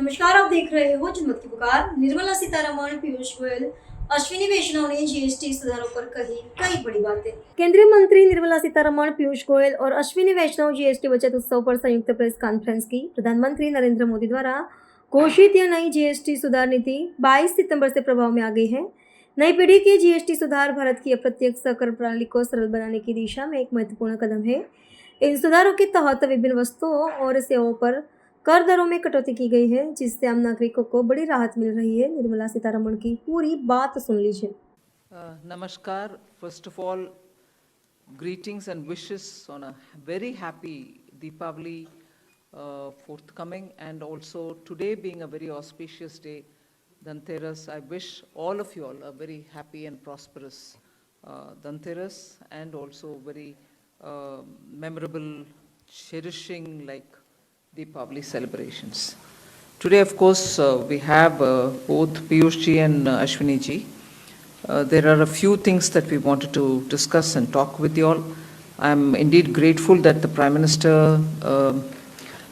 नमस्कार, आप देख रहे हो जनमत की पुकार। निर्मला सीतारमण, पीयूष गोयल, अश्विनी वैष्णव ने जीएसटी सुधारों पर कही कई बड़ी बातें। केंद्रीय मंत्री निर्मला सीतारमण, पीयूष गोयल और अश्विनी वैष्णव जीएसटी बचत उत्सव पर संयुक्त प्रेस कॉन्फ्रेंस की। प्रधानमंत्री नरेंद्र मोदी द्वारा घोषित यह नई जीएसटी सुधार नीति 22 सितंबर से प्रभाव में आ गई है। नई पीढ़ी की जीएसटी सुधार भारत की अप्रत्यक्ष कर प्रणाली को सरल बनाने की दिशा में एक महत्वपूर्ण कदम है। इन सुधारों के तहत विभिन्न वस्तुओं और सेवाओं पर कर दरों में कटौती की गई है, जिससे आम नागरिकों को बड़ी राहत मिल रही है। निर्मला सीतारमण की पूरी बात सुन लीजिए। Namaskar. First of all, greetings and wishes on a very happy Deepavali forthcoming, and also today being a very auspicious day, Dhanteras. I wish all of you all a very happy and prosperous Dhanteras, and also very memorable, cherishing like Deepavali celebrations. Today, of course, we have both Piyush ji and Ashwini ji. There are a few things that we wanted to discuss and talk with you all. I am indeed grateful that the Prime Minister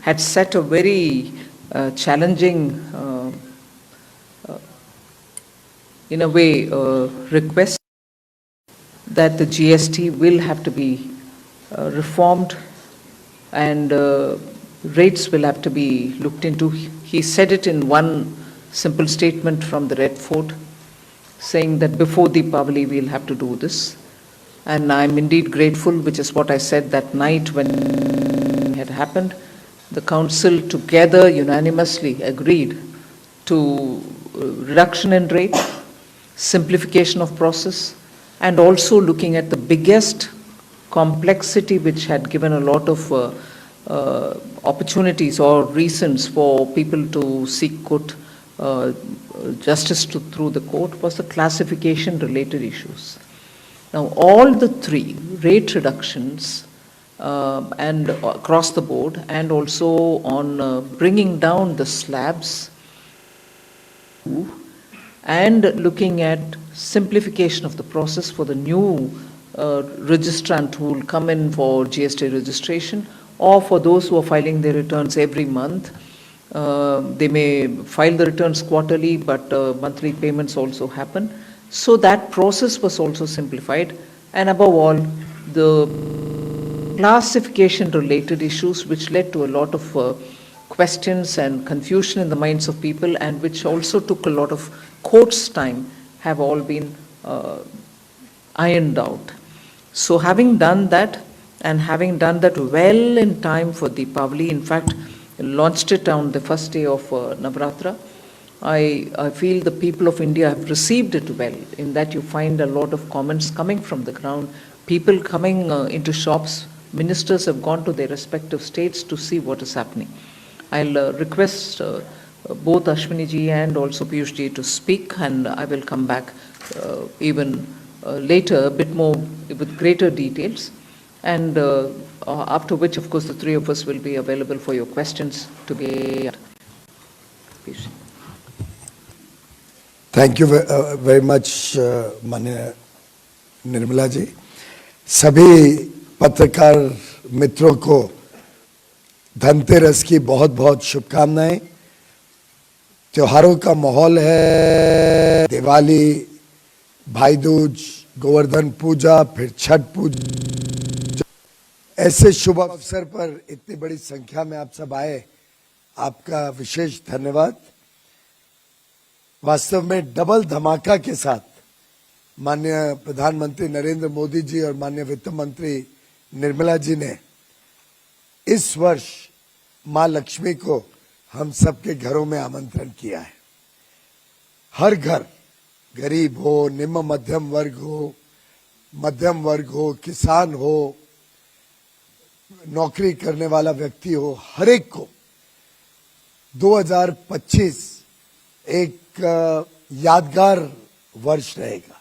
had set a very challenging, in a way, request that the GST will have to be reformed, and rates will have to be looked into. He said it in one simple statement from the Red Fort, saying that before Deepavali we'll have to do this. And I'm indeed grateful, which is what I said that night when it had happened. The Council together unanimously agreed to reduction in rate, simplification of process, and also looking at the biggest complexity which had given a lot of opportunities or reasons for people to seek court justice through the court was the classification related issues. Now all the three rate reductions and across the board, and also on bringing down the slabs and looking at simplification of the process for the new registrant who will come in for GST registration, or for those who are filing their returns every month. They may file the returns quarterly, but monthly payments also happen. So that process was also simplified, and above all, the classification related issues which led to a lot of questions and confusion in the minds of people, and which also took a lot of court's time, have all been ironed out. So having done that, and having done that well in time for Deepavali, in fact launched it on the first day of Navratra, I feel the people of India have received it well, in that you find a lot of comments coming from the ground, people coming into shops, ministers have gone to their respective states to see what is happening. I'll request both Ashwini ji and also Piyush ji to speak, and I will come back even later a bit more with greater details, and after which of course the three of us will be available for your questions to be. Thank you very much माननीय निर्मला जी। सभी पत्रकार मित्रों को धनतेरस की बहुत बहुत शुभकामनाएं। त्योहारों का माहौल है, दिवाली, भाई दूज, गोवर्धन पूजा, फिर छठ पूजा। ऐसे शुभ अवसर पर इतनी बड़ी संख्या में आप सब आए, आपका विशेष धन्यवाद। वास्तव में डबल धमाका के साथ माननीय प्रधानमंत्री नरेंद्र मोदी जी और माननीय वित्त मंत्री निर्मला जी ने इस वर्ष मां लक्ष्मी को हम सबके घरों में आमंत्रण किया है। हर घर, गरीब हो, निम्न मध्यम वर्ग हो, किसान हो, नौकरी करने वाला व्यक्ति हो, हर एक को 2025 एक यादगार वर्ष रहेगा।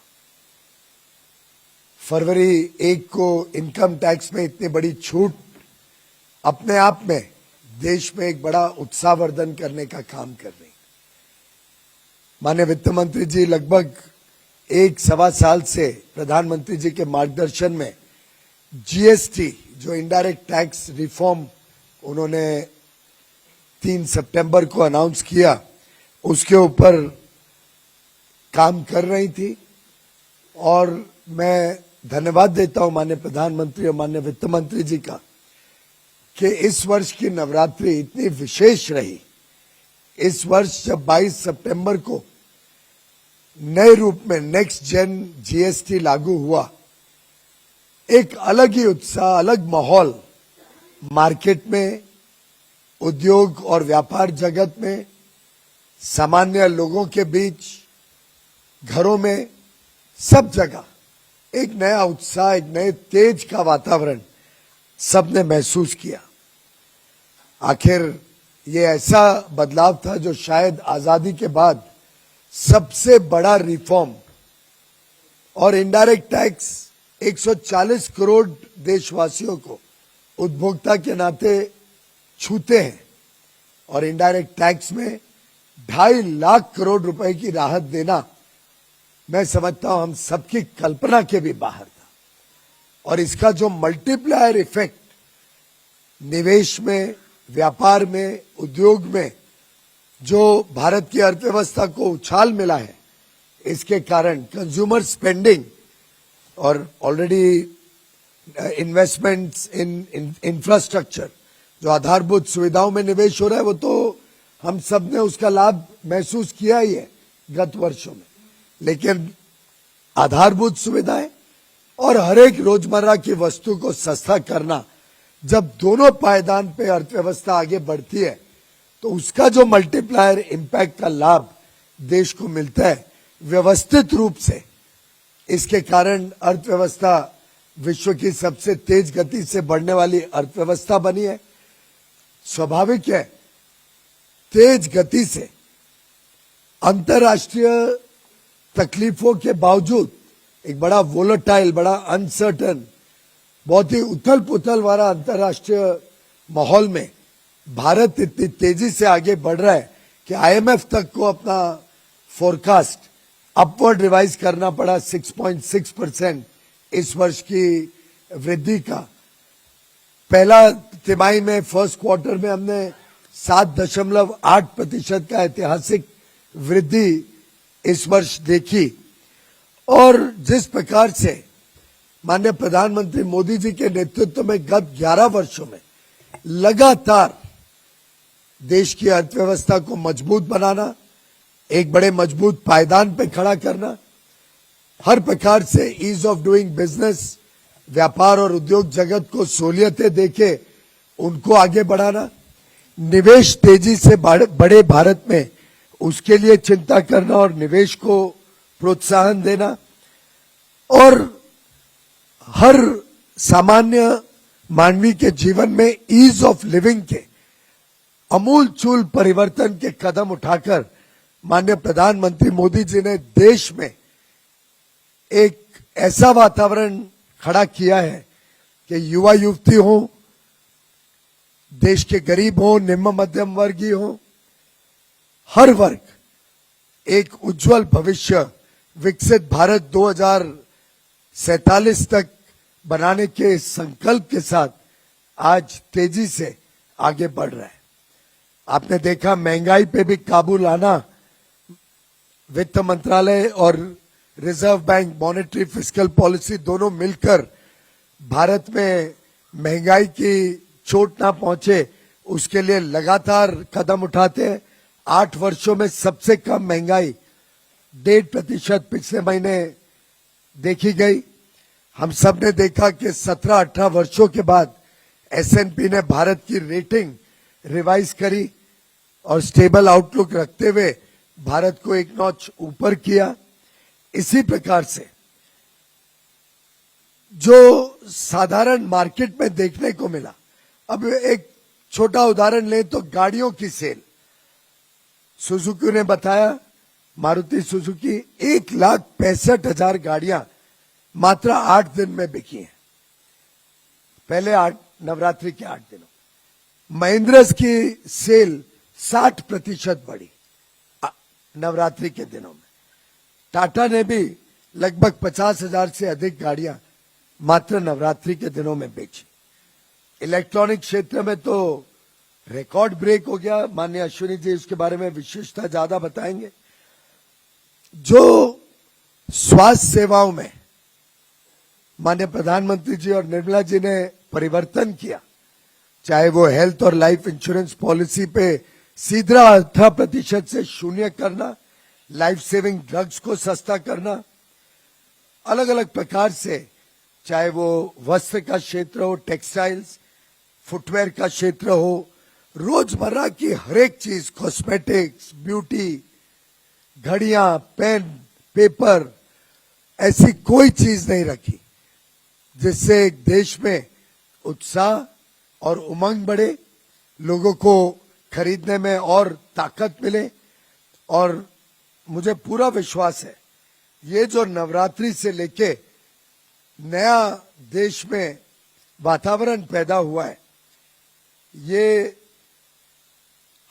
फरवरी 1 को इनकम टैक्स में इतनी बड़ी छूट अपने आप में देश में एक बड़ा उत्साहवर्धन करने का काम कर रही। माननीय वित्त मंत्री जी लगभग 1-1.25 साल से प्रधानमंत्री जी के मार्गदर्शन में जीएसटी जो इनडायरेक्ट टैक्स रिफॉर्म उन्होंने 3 सितंबर को अनाउंस किया उसके ऊपर काम कर रही थी और मैं धन्यवाद देता हूं माननीय प्रधानमंत्री और माननीय वित्त मंत्री जी का कि इस वर्ष की नवरात्रि इतनी विशेष रही। इस वर्ष जब 22 सितंबर को नए रूप में नेक्स्ट जेन जीएसटी लागू हुआ, एक अलग ही उत्साह, अलग माहौल मार्केट में, उद्योग और व्यापार जगत में, सामान्य लोगों के बीच, घरों में, सब जगह एक नया उत्साह, एक नए तेज का वातावरण सबने महसूस किया। आखिर ये ऐसा बदलाव था जो शायद आजादी के बाद सबसे बड़ा रिफॉर्म, और इनडायरेक्ट टैक्स 140 करोड़ देशवासियों को उपभोक्ता के नाते छूते हैं और इनडायरेक्ट टैक्स में 2.5 लाख करोड़ रुपए की राहत देना, मैं समझता हूं हम सबकी कल्पना के भी बाहर था। और इसका जो मल्टीप्लायर इफेक्ट निवेश में, व्यापार में, उद्योग में जो भारत की अर्थव्यवस्था को उछाल मिला है, इसके कारण कंज्यूमर स्पेंडिंग और ऑलरेडी इन्वेस्टमेंट्स इन इंफ्रास्ट्रक्चर, जो आधारभूत सुविधाओं में निवेश हो रहा है, वो तो हम सब ने उसका लाभ महसूस किया ही है गत वर्षों में। लेकिन आधारभूत सुविधाएं और हर एक रोजमर्रा की वस्तु को सस्ता करना, जब दोनों पायदान पे अर्थव्यवस्था आगे बढ़ती है तो उसका जो मल्टीप्लायर इम्पैक्ट का लाभ देश को मिलता है व्यवस्थित रूप से, इसके कारण अर्थव्यवस्था विश्व की सबसे तेज गति से बढ़ने वाली अर्थव्यवस्था बनी है। स्वाभाविक है, तेज गति से अंतर्राष्ट्रीय तकलीफों के बावजूद एक बड़ा वोलेटाइल, बड़ा अनसर्टन, बहुत ही उथल पुथल वाला अंतर्राष्ट्रीय माहौल में भारत इतनी तेजी से आगे बढ़ रहा है कि आईएमएफ तक को अपना फोरकास्ट अपवर्ड रिवाइज करना पड़ा 6.6% इस वर्ष की वृद्धि का। पहला तिमाही में, फर्स्ट क्वार्टर में हमने 7.8% का ऐतिहासिक वृद्धि इस वर्ष देखी। और जिस प्रकार से माननीय प्रधानमंत्री मोदी जी के नेतृत्व में गत 11 वर्षों में लगातार देश की अर्थव्यवस्था को मजबूत बनाना, एक बड़े मजबूत पायदान पे खड़ा करना, हर प्रकार से ईज ऑफ डूइंग बिजनेस, व्यापार और उद्योग जगत को सहूलियतें देके उनको आगे बढ़ाना, निवेश तेजी से बड़े भारत में उसके लिए चिंता करना और निवेश को प्रोत्साहन देना, और हर सामान्य मानवी के जीवन में ईज ऑफ लिविंग के अमूलचूल परिवर्तन के कदम उठाकर माननीय प्रधानमंत्री मोदी जी ने देश में एक ऐसा वातावरण खड़ा किया है कि युवा युवती हो, देश के गरीब हो, निम्न मध्यम वर्गीय हो, हर वर्ग एक उज्जवल भविष्य, विकसित भारत 2047 तक बनाने के संकल्प के साथ आज तेजी से आगे बढ़ रहा है। आपने देखा महंगाई पे भी काबू लाना, वित्त मंत्रालय और reserve bank, monetary fiscal policy दोनों मिलकर भारत में महंगाई की चोट ना पहुंचे उसके लिए लगातार कदम उठाते हैं। 8 वर्षों में सबसे कम महंगाई 1.5% पिछले महीने देखी गई। हम सब ने देखा कि 17-18 वर्षों के बाद एसएनपी ने भारत की रेटिंग रिवाइज करी और स्टेबल आउटलुक रखते हुए भारत को एक नॉच ऊपर किया। इसी प्रकार से जो साधारण मार्केट में देखने को मिला, अब एक छोटा उदाहरण लें तो गाड़ियों की सेल, सुजुकी ने बताया, मारुति सुजुकी 1,65,000 गाड़ियां मात्र 8 दिन में बिकी हैं, पहले नवरात्रि के 8 दिनों। महिंद्रस की सेल 60% बढ़ी नवरात्रि के दिनों में। टाटा ने भी लगभग 50,000 से अधिक गाड़ियां मात्र नवरात्रि के दिनों में बेची। इलेक्ट्रॉनिक क्षेत्र में तो रिकॉर्ड ब्रेक हो गया। माननीय अश्विनी जी उसके बारे में विशेषता ज्यादा बताएंगे। जो स्वास्थ्य सेवाओं में माननीय प्रधानमंत्री जी और निर्मला जी ने परिवर्तन किया, चाहे वो हेल्थ और लाइफ इंश्योरेंस पॉलिसी पे सीधा 18% से शून्य करना, लाइफ सेविंग ड्रग्स को सस्ता करना, अलग अलग प्रकार से, चाहे वो वस्त्र का क्षेत्र हो, टेक्सटाइल्स, फुटवेयर का क्षेत्र हो, रोजमर्रा की हर एक चीज, कॉस्मेटिक्स, ब्यूटी, घड़ियां, पेन, पेपर, ऐसी कोई चीज नहीं रखी जिससे एक देश में उत्साह और उमंग बढ़े, लोगों को खरीदने में और ताकत मिले। और मुझे पूरा विश्वास है ये जो नवरात्रि से लेके नया देश में वातावरण पैदा हुआ है, ये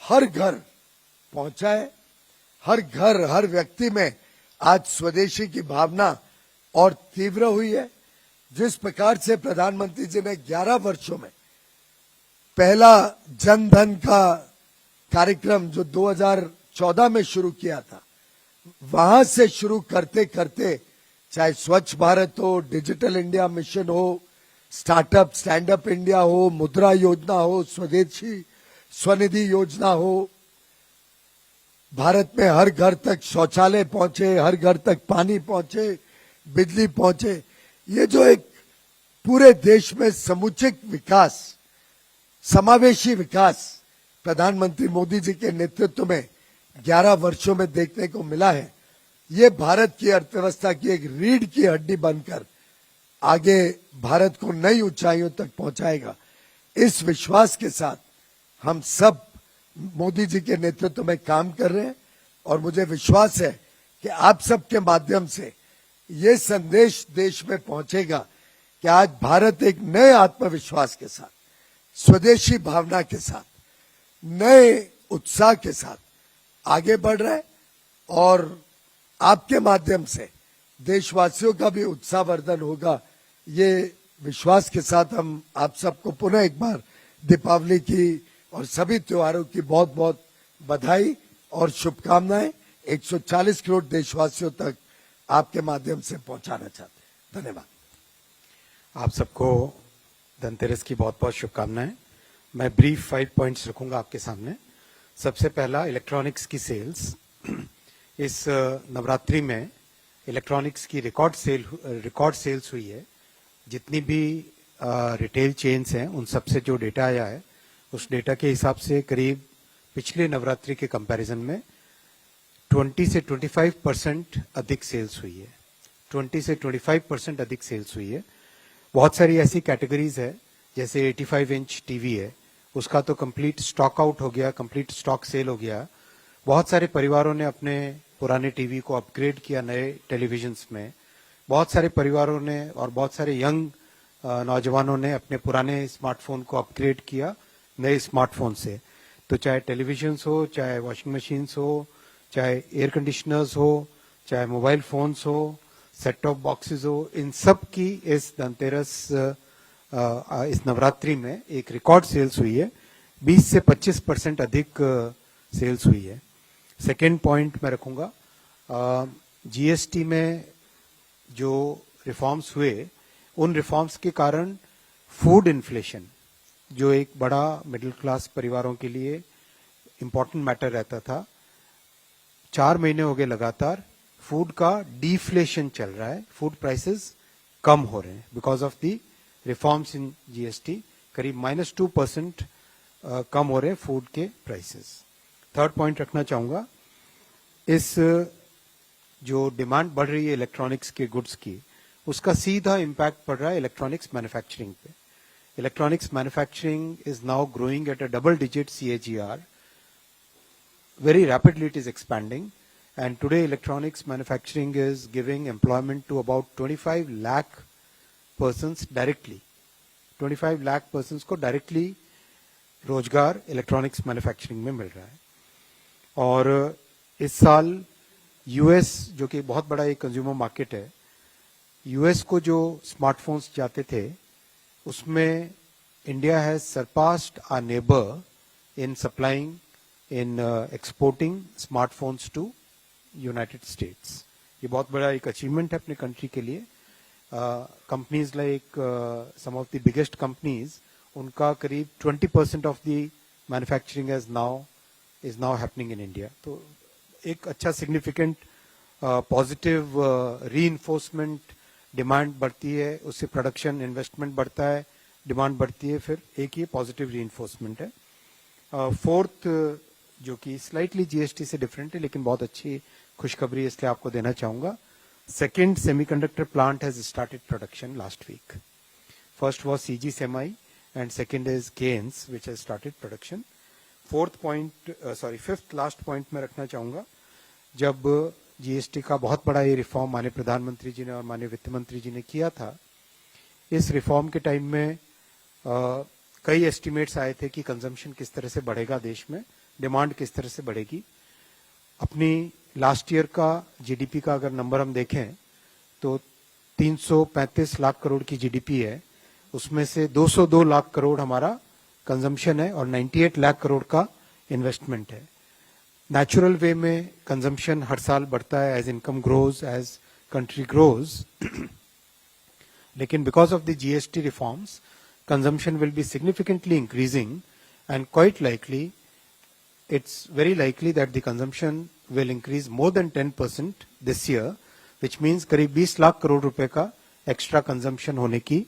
हर घर पहुंचा है। हर घर, हर व्यक्ति में आज स्वदेशी की भावना और तीव्र हुई है। जिस प्रकार से प्रधानमंत्री जी ने 11 वर्षों में पहला जन धन का कार्यक्रम जो 2014 में शुरू किया था, वहां से शुरू करते करते चाहे स्वच्छ भारत हो, डिजिटल इंडिया मिशन हो, स्टार्टअप स्टैंड अप इंडिया हो, मुद्रा योजना हो, स्वदेशी स्वनिधि योजना हो, भारत में हर घर तक शौचालय पहुंचे, हर घर तक पानी पहुंचे, बिजली पहुंचे, ये जो एक पूरे देश में समुचित विकास, समावेशी विकास प्रधानमंत्री मोदी जी के नेतृत्व में 11 वर्षों में देखने को मिला है, ये भारत की अर्थव्यवस्था की एक रीढ़ की हड्डी बनकर आगे भारत को नई ऊंचाइयों तक पहुंचाएगा। इस विश्वास के साथ हम सब मोदी जी के नेतृत्व में काम कर रहे हैं और मुझे विश्वास है कि आप सबके माध्यम से ये संदेश देश में पहुंचेगा कि आज भारत एक नए आत्मविश्वास के साथ, स्वदेशी भावना के साथ, नए उत्साह के साथ आगे बढ़ रहा है। और आपके माध्यम से देशवासियों का भी उत्साहवर्धन होगा, ये विश्वास के साथ हम आप सबको पुनः एक बार दीपावली की और सभी त्योहारों की बहुत बहुत बधाई और शुभकामनाएं 140 करोड़ देशवासियों तक आपके माध्यम से पहुंचाना चाहते हैं। धन्यवाद। आप सबको धनतेरस की बहुत बहुत शुभकामनाएं। मैं ब्रीफ 5 पॉइंट्स रखूंगा आपके सामने। सबसे पहला, इलेक्ट्रॉनिक्स की सेल्स। इस नवरात्रि में इलेक्ट्रॉनिक्स की रिकॉर्ड सेल्स हुई है। जितनी भी रिटेल चेन्स हैं उन सबसे जो डेटा आया है उस डेटा के हिसाब से करीब पिछले नवरात्रि के कंपैरिजन में 20 से 25% अधिक सेल्स हुई है। 20 से 25% अधिक सेल्स हुई है। बहुत सारी ऐसी कैटेगरीज है, जैसे 85 इंच टीवी है, उसका तो कंप्लीट स्टॉक आउट हो गया, कंप्लीट स्टॉक सेल हो गया। बहुत सारे परिवारों ने अपने पुराने टीवी को अपग्रेड किया नए टेलीविजन्स में। बहुत सारे परिवारों ने और बहुत सारे यंग नौजवानों ने अपने पुराने स्मार्टफोन को अपग्रेड किया नए स्मार्टफोन से। तो चाहे टेलीविजन्स हो, चाहे वॉशिंग मशीन्स हो, चाहे एयर कंडीशनर्स हो, चाहे मोबाइल फोन्स हो, सेट टॉप बॉक्सेस हो, इन सब की इस धनतेरस इस नवरात्रि में एक रिकॉर्ड सेल्स हुई है। 20 से 25% अधिक सेल्स हुई है। सेकेंड पॉइंट मैं रखूंगा, जीएसटी में जो रिफॉर्म्स हुए उन रिफॉर्म्स के कारण फूड इन्फ्लेशन, जो एक बड़ा मिडिल क्लास परिवारों के लिए इंपॉर्टेंट मैटर रहता था, 4 महीने हो गए लगातार फूड का डिफ्लेशन चल रहा है। फूड प्राइसेस कम हो रहे हैं because of the reforms in GST. करीब -2% कम हो रहे हैं फूड के प्राइसेस। थर्ड पॉइंट रखना चाहूंगा, इस जो डिमांड बढ़ रही है इलेक्ट्रॉनिक्स के गुड्स की, उसका सीधा इम्पैक्ट पड़ रहा है इलेक्ट्रॉनिक्स मैन्युफैक्चरिंग पे। Electronics manufacturing is now growing at a double digit CAGR. Very rapidly it is expanding, and today electronics manufacturing is giving employment to about 25 lakh persons directly. 25 lakh persons को directly रोजगार electronics manufacturing में मिल रहा है। और इस साल US, जो कि बहुत बड़ा एक कंज्यूमर मार्केट है, यूएस को जो स्मार्टफोन्स जाते थे उसमें India has surpassed our neighbour in supplying, in exporting smartphones to United States. ये बहुत बड़ा एक अचीवमेंट है अपने कंट्री के लिए. Companies like some of the biggest companies, उनका करीब 20% of the manufacturing is now happening in India. तो एक अच्छा significant positive reinforcement, डिमांड बढ़ती है, उससे प्रोडक्शन इन्वेस्टमेंट बढ़ता है, डिमांड बढ़ती है, फिर एक ये पॉजिटिव रीइंफोर्समेंट है. फोर्थ जो कि स्लाइटली जीएसटी से डिफरेंट है लेकिन बहुत अच्छी खुशखबरी इसलिए आपको देना चाहूंगा. Second semiconductor plant has started production last week. First was CG Semi and second is Kaynes which has started production. Fifth last point में रखना चाहूंगा, जब जीएसटी का बहुत बड़ा ये रिफॉर्म माननीय प्रधानमंत्री जी ने और माननीय वित्त मंत्री जी ने किया था, इस रिफॉर्म के टाइम में कई एस्टिमेट्स आए थे कि कंजम्पशन किस तरह से बढ़ेगा देश में, डिमांड किस तरह से बढ़ेगी. अपनी लास्ट ईयर का जीडीपी का अगर नंबर हम देखें तो 335 लाख करोड़ की जीडीपी है, उसमें से 202 लाख करोड़ हमारा कंजम्पशन है और 98 लाख करोड़ का इन्वेस्टमेंट है. नेचुरल वे में कंजम्पशन हर साल बढ़ता है as income grows, as country grows. लेकिन because of the GST reforms consumption will be significantly increasing and quite likely, it's very likely that the consumption will increase more than 10% this year, which means करीब 20 लाख करोड़ रुपए का extra consumption होने की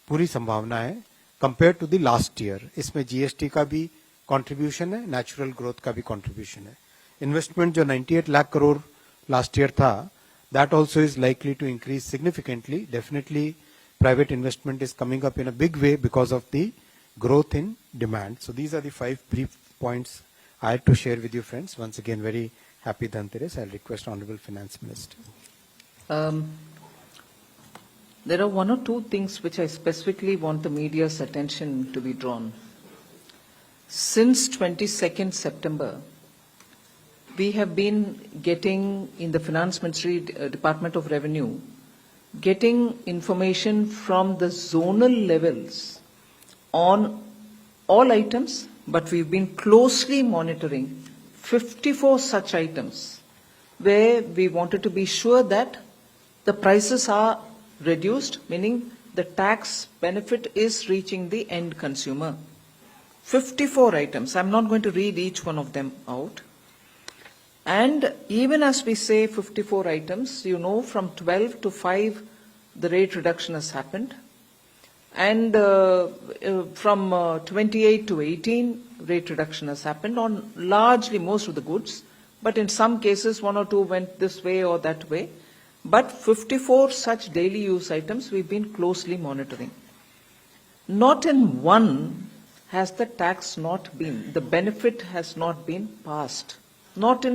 पूरी संभावना है compare to the last year. इसमें GST का भी कंट्रीब्यूशन है, नेचुरल ग्रोथ का भी कंट्रीब्यूशन है. इन्वेस्टमेंट जो 98 लाख करोड़ लास्ट ईयर था, that also is likely to increase significantly. Definitely private investment is coming up in a big way because of the growth in demand. So these are the 5 brief points I had to share with you, friends. Once again, very happy Dhanteras. I'll request Honorable Finance Minister. There are one or two things which I specifically want the media's attention to be drawn. Since 22nd September, we have been getting in the Finance Ministry, Department of Revenue, getting information from the zonal levels on all items, but we've been closely monitoring 54 such items where we wanted to be sure that the prices are reduced, meaning the tax benefit is reaching the end consumer. 54 items. I'm not going to read each one of them out. And even as we say 54 items, you know, from 12 to 5, the rate reduction has happened. And from 28 to 18, rate reduction has happened on largely most of the goods. But in some cases, 1 or 2 went this way or that way. But 54 such daily use items we've been closely monitoring. Not in one has the tax not been, the benefit has not been passed. Not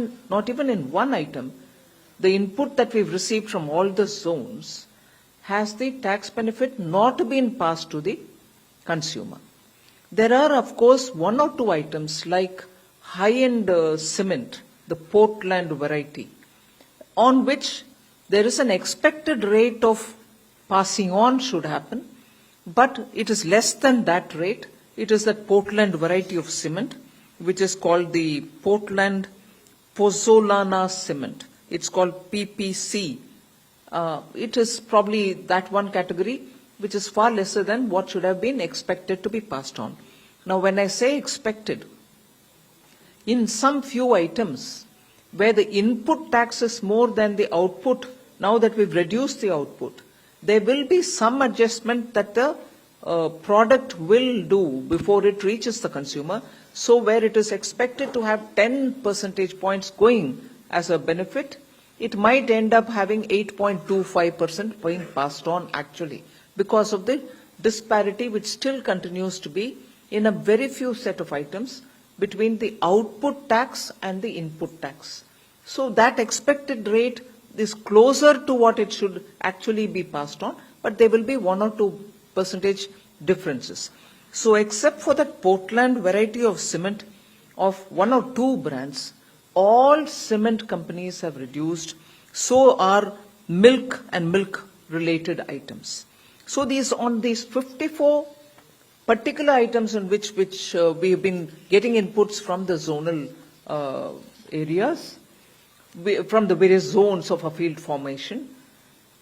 even in one item, the input that we've received from all the zones has the tax benefit not been passed to the consumer. There are, of course, 1 or 2 items like high-end cement, the Portland variety, on which there is an expected rate of passing on should happen, but it is less than that rate. It is that Portland variety of cement, which is called the Portland Pozzolana cement. It's called PPC. It is probably that one category which is far lesser than what should have been expected to be passed on. Now, when I say expected, in some few items where the input tax is more than the output, now that we've reduced the output, there will be some adjustment that the product will do before it reaches the consumer. So where it is expected to have 10 percentage points going as a benefit, it might end up having 8.25% being passed on actually because of the disparity which still continues to be in a very few set of items between the output tax and the input tax. So that expected rate is closer to what it should actually be passed on, but there will be 1 or 2 percentage differences. So except for that Portland variety of cement of 1 or 2 brands, all cement companies have reduced. So are milk and milk related items. So on these 54 particular items on which we have been getting inputs from the zonal areas, from the various zones of a field formation,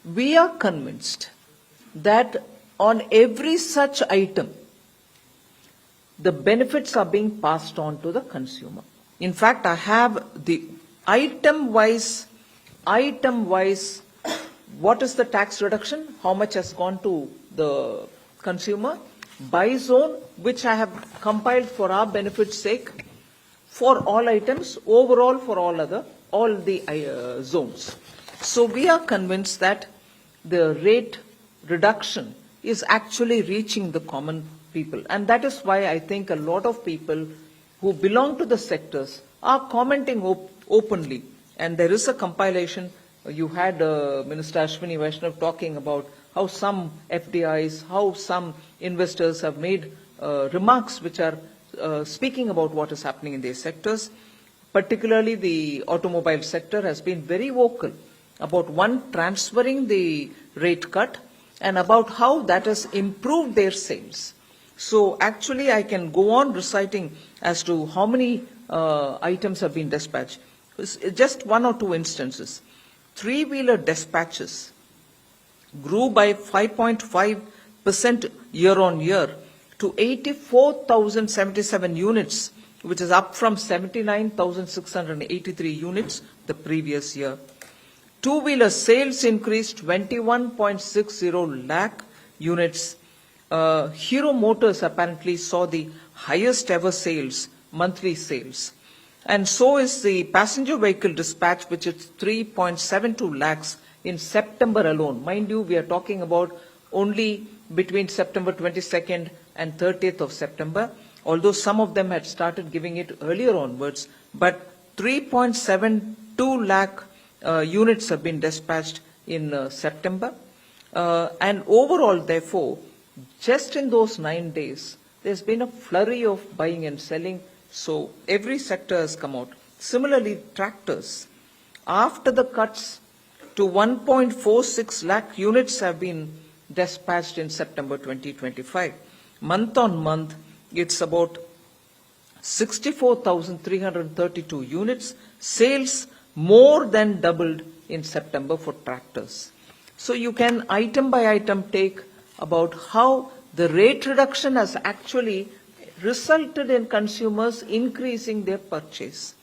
we are convinced that on every such item, the benefits are being passed on to the consumer. In fact, I have the item-wise, what is the tax reduction, how much has gone to the consumer, by zone, which I have compiled for our benefit's sake, for all items, overall for all the zones. So we are convinced that the rate reduction is actually reaching the common people. And that is why I think a lot of people who belong to the sectors are commenting openly. And there is a compilation. You had Minister Ashwini Vaishnav talking about how some FDIs, how some investors have made remarks which are speaking about what is happening in these sectors. Particularly the automobile sector has been very vocal about transferring the rate cut and about how that has improved their sales. So actually I can go on reciting as to how many items have been dispatched. Just one or two instances. Three-wheeler dispatches grew by 5.5% year on year to 84,077 units, which is up from 79,683 units the previous year. Two-wheeler sales increased 21.60 lakh units. Hero Motors apparently saw the highest ever sales, monthly sales. And so is the passenger vehicle dispatch, which is 3.72 lakhs in September alone. Mind you, we are talking about only between September 22nd and 30th of September, although some of them had started giving it earlier onwards, but 3.72 lakh units have been dispatched in September. And overall, therefore, just in those 9 days, there's been a flurry of buying and selling, so every sector has come out. Similarly, tractors, after the cuts to 1.46 lakh units have been dispatched in September 2025. Month on month, it's about 64,332 units. Sales more than doubled in September for tractors. So you can item by item take about how the rate reduction has actually resulted in consumers increasing their purchase.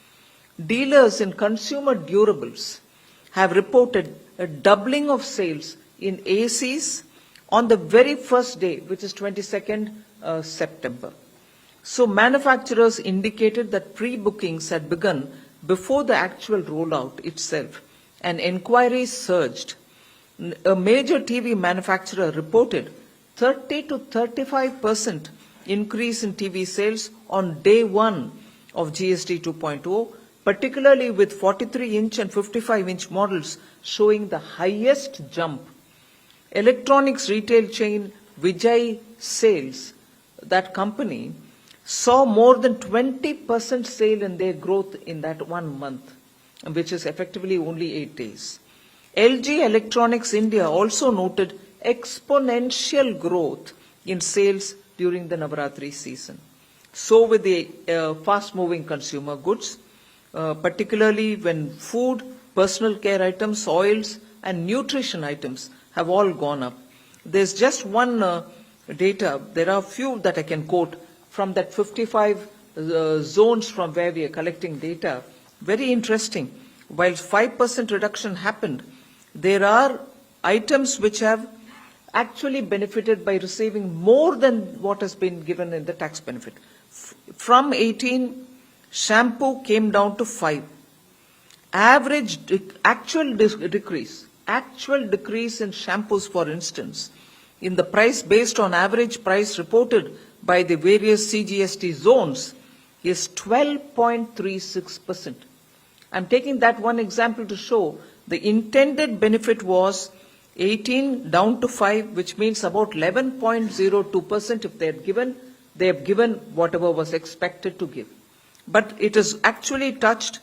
Dealers in consumer durables have reported a doubling of sales in ACs on the very first day, which is 22nd September. So manufacturers indicated that pre-bookings had begun before the actual rollout itself, and inquiries surged. A major TV manufacturer reported 30 to 35% increase in TV sales on day one of GST 2.0, particularly with 43-inch and 55-inch models showing the highest jump. Electronics retail chain Vijay Sales, that company, saw more than 20% sale in their growth in that 1 month, which is effectively only 8 days. LG Electronics India also noted exponential growth in sales during the Navaratri season. So with the fast-moving consumer goods, particularly when food, personal care items, oils, and nutrition items have all gone up. There's just one data, there are a few that I can quote from that 55 zones from where we are collecting data. Very interesting. While 5% reduction happened, there are items which have actually benefited by receiving more than what has been given in the tax benefit. From 18, shampoo came down to 5. Actual decrease in shampoos, for instance, in the price based on average price reported by the various CGST zones is 12.36%. I'm taking that one example to show the intended benefit was 18 down to 5, which means about 11.02% if they have given whatever was expected to give. But it has actually touched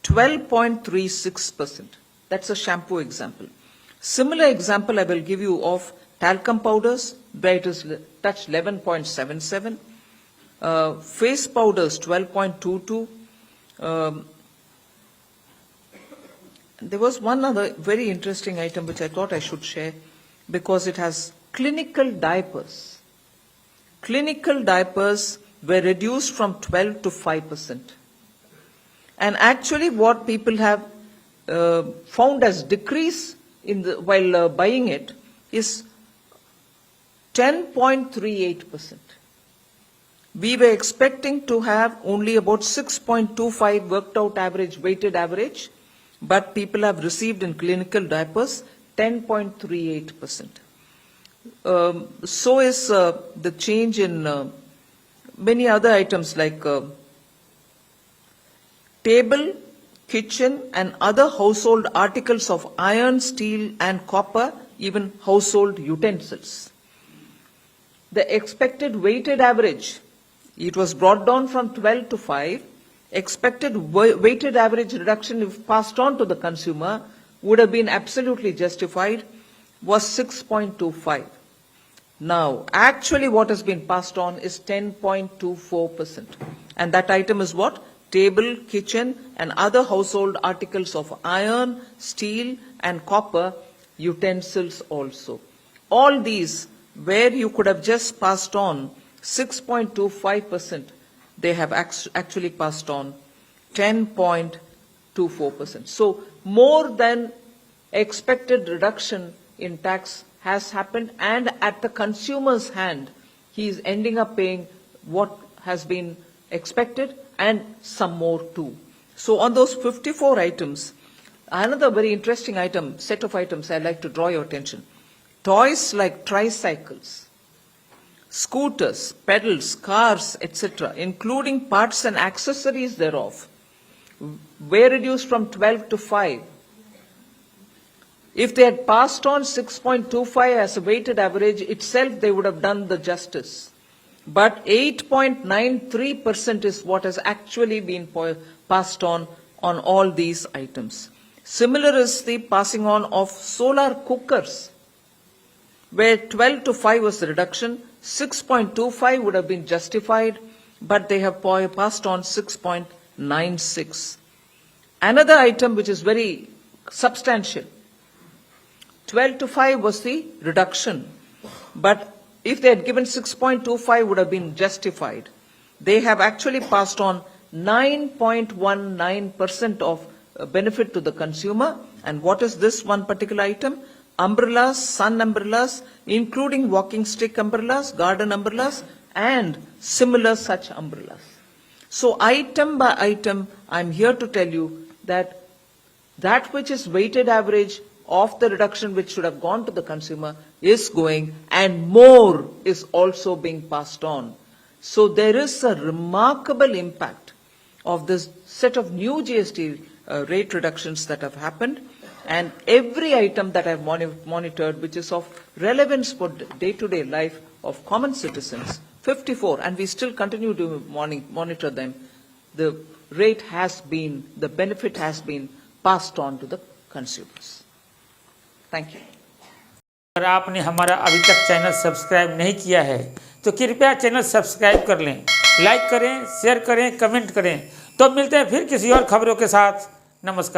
12.36%. That's a shampoo example. Similar example I will give you of talcum powders, where it is touched 11.77, face powders 12.22. There was one other very interesting item which I thought I should share because it has clinical diapers. Clinical diapers were reduced from 12 to 5%. And actually what people have found as decrease while buying it is 10.38%. We were expecting to have only about 6.25 worked out average, weighted average, but people have received in clinical diapers 10.38%. So is the change in many other items like table, kitchen and other household articles of iron, steel and copper, even household utensils. The expected weighted average, it was brought down from 12 to 5. Expected weighted average reduction, if passed on to the consumer, would have been absolutely justified, was 6.25. Now, actually what has been passed on is 10.24%. And that item is what? Table, kitchen and other household articles of iron, steel and copper, utensils also. All these, where you could have just passed on 6.25%, they have actually passed on 10.24%. So more than expected reduction in tax has happened, and at the consumer's hand, he is ending up paying what has been expected and some more too. So on those 54 items, another very interesting set of items I'd like to draw your attention. Toys like tricycles, scooters, pedals, cars, etc., including parts and accessories thereof, were reduced from 12 to 5. If they had passed on 6.25 as a weighted average itself, they would have done the justice. But 8.93% is what has actually been passed on all these items. Similar is the passing on of solar cookers, where 12 to 5 was the reduction, 6.25 would have been justified, but they have passed on 6.96. Another item which is very substantial, 12 to 5 was the reduction, but if they had given 6.25 would have been justified. They have actually passed on 9.19% of benefit to the consumer. And what is this one particular item? Umbrellas, sun umbrellas, including walking stick umbrellas, garden umbrellas, and similar such umbrellas. So item by item, I'm here to tell you that which is weighted average of the reduction which should have gone to the consumer is going, and more is also being passed on. So there is a remarkable impact of this set of new GST rate reductions that have happened, and every item that I've monitored which is of relevance for day-to-day life of common citizens, 54, and we still continue to monitor them, the rate has been, the benefit has been passed on to the consumers. Thank you. अगर आपने हमारा अभी तक channel subscribe नहीं किया है तो कृपया चैनल सब्सक्राइब कर लें, लाइक करें, शेयर करें, कमेंट करें। तो मिलते हैं फिर किसी और खबरों के साथ। नमस्कार।